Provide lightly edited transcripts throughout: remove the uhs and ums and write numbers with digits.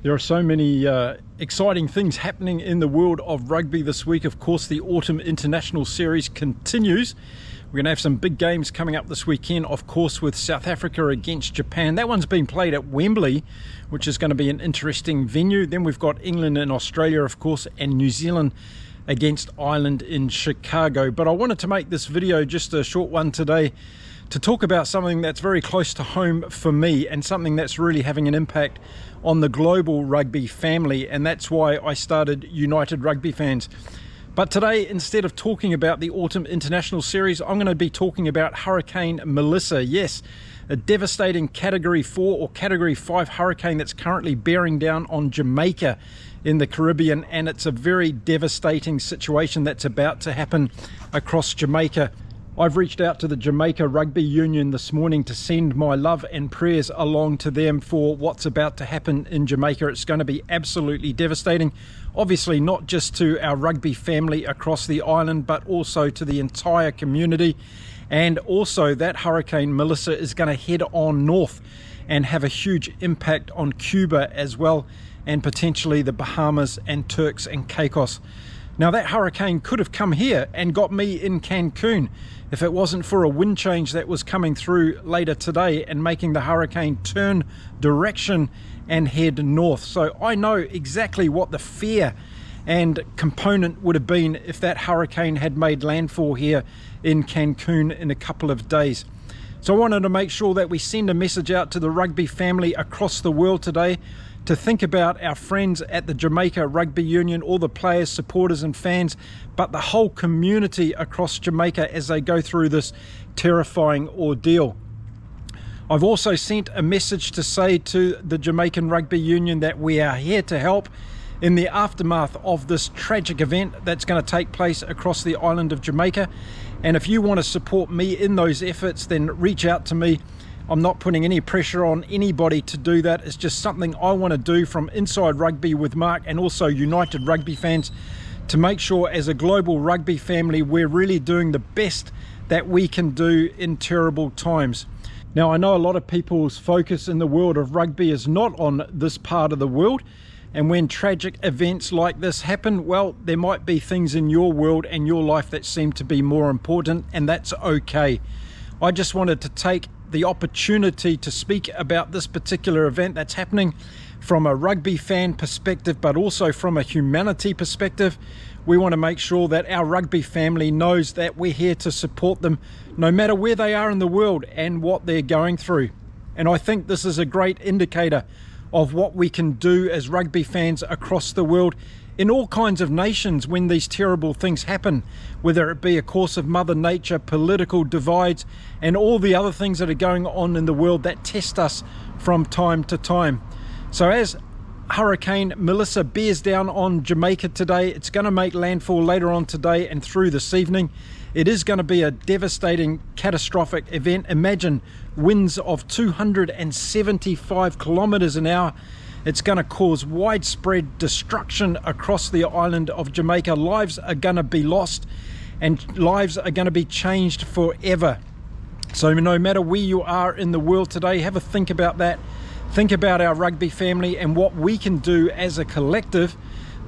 There are so many exciting things happening in the world of rugby this week. Of course, the Autumn International Series continues. We're going to have some big games coming up this weekend, of course, with South Africa against Japan. That one's being played at Wembley, which is going to be an interesting venue. Then we've got England and Australia, of course, and New Zealand against Ireland in Chicago. But I wanted to make this video just a short one today to talk about something that's very close to home for me and something that's really having an impact on the global rugby family, and that's why I started United Rugby Fans. But today, instead of talking about the Autumn International Series, I'm going to be talking about Hurricane Melissa. Yes, a devastating Category 4 or Category 5 hurricane that's currently bearing down on Jamaica in the Caribbean, and it's a very devastating situation that's about to happen across Jamaica. I've reached out to the Jamaica Rugby Union this morning to send my love and prayers along to them for what's about to happen in Jamaica. It's going to be absolutely devastating, obviously not just to our rugby family across the island, but also to the entire community. And also that Hurricane Melissa is going to head on north and have a huge impact on Cuba as well, and potentially the Bahamas and Turks and Caicos. Now, that hurricane could have come here and got me in Cancun if it wasn't for a wind change that was coming through later today and making the hurricane turn direction and head north. So I know exactly what the fear and component would have been if that hurricane had made landfall here in Cancun in a couple of days. So I wanted to make sure that we send a message out to the rugby family across the world today to think about our friends at the Jamaica Rugby Union, all the players, supporters and fans, but the whole community across Jamaica as they go through this terrifying ordeal. I've also sent a message to say to the Jamaican Rugby Union that we are here to help in the aftermath of this tragic event that's going to take place across the island of Jamaica. And if you want to support me in those efforts, then reach out to me. I'm not putting any pressure on anybody to do that. It's just something I want to do from Inside Rugby with Mark and also United Rugby Fans to make sure as a global rugby family we're really doing the best that we can do in terrible times. Now, I know a lot of people's focus in the world of rugby is not on this part of the world, and when tragic events like this happen, well, there might be things in your world and your life that seem to be more important, and that's okay. I just wanted to take the opportunity to speak about this particular event that's happening from a rugby fan perspective, but also from a humanity perspective. We want to make sure that our rugby family knows that we're here to support them no matter where they are in the world and what they're going through. And I think this is a great indicator of what we can do as rugby fans across the world in all kinds of nations when these terrible things happen, whether it be a course of Mother Nature, political divides, and all the other things that are going on in the world that test us from time to time. So as Hurricane Melissa bears down on Jamaica today, it's going to make landfall later on today and through this evening. It is going to be a devastating, catastrophic event. Imagine winds of 275 kilometers an hour. It's going to cause widespread destruction across the island of Jamaica. Lives are going to be lost and lives are going to be changed forever. So no matter where you are in the world today, have a think about that. Think about our rugby family and what we can do as a collective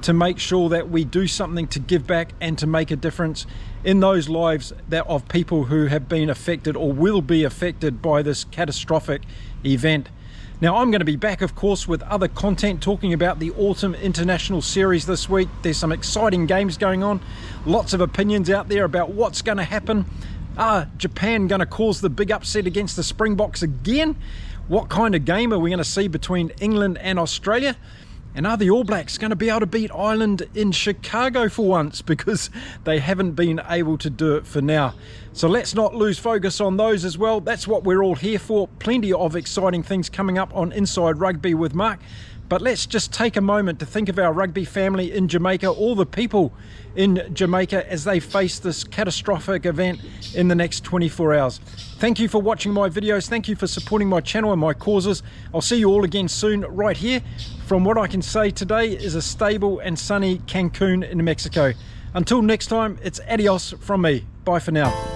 to make sure that we do something to give back and to make a difference in those lives that of people who have been affected or will be affected by this catastrophic event. Now, I'm going to be back, of course, with other content talking about the Autumn International Series this week. There's some exciting games going on. Lots of opinions out there about what's going to happen. Are Japan going to cause the big upset against the Springboks again? What kind of game are we going to see between England and Australia? And are the All Blacks going to be able to beat Ireland in Chicago for once? Because they haven't been able to do it for now. So let's not lose focus on those as well. That's what we're all here for. Plenty of exciting things coming up on Inside Rugby with Mark. But let's just take a moment to think of our rugby family in Jamaica, all the people in Jamaica as they face this catastrophic event in the next 24 hours. Thank you for watching my videos. Thank you for supporting my channel and my causes. I'll see you all again soon right here from what I can say today is a stable and sunny Cancun in Mexico. Until next time, it's adios from me. Bye for now.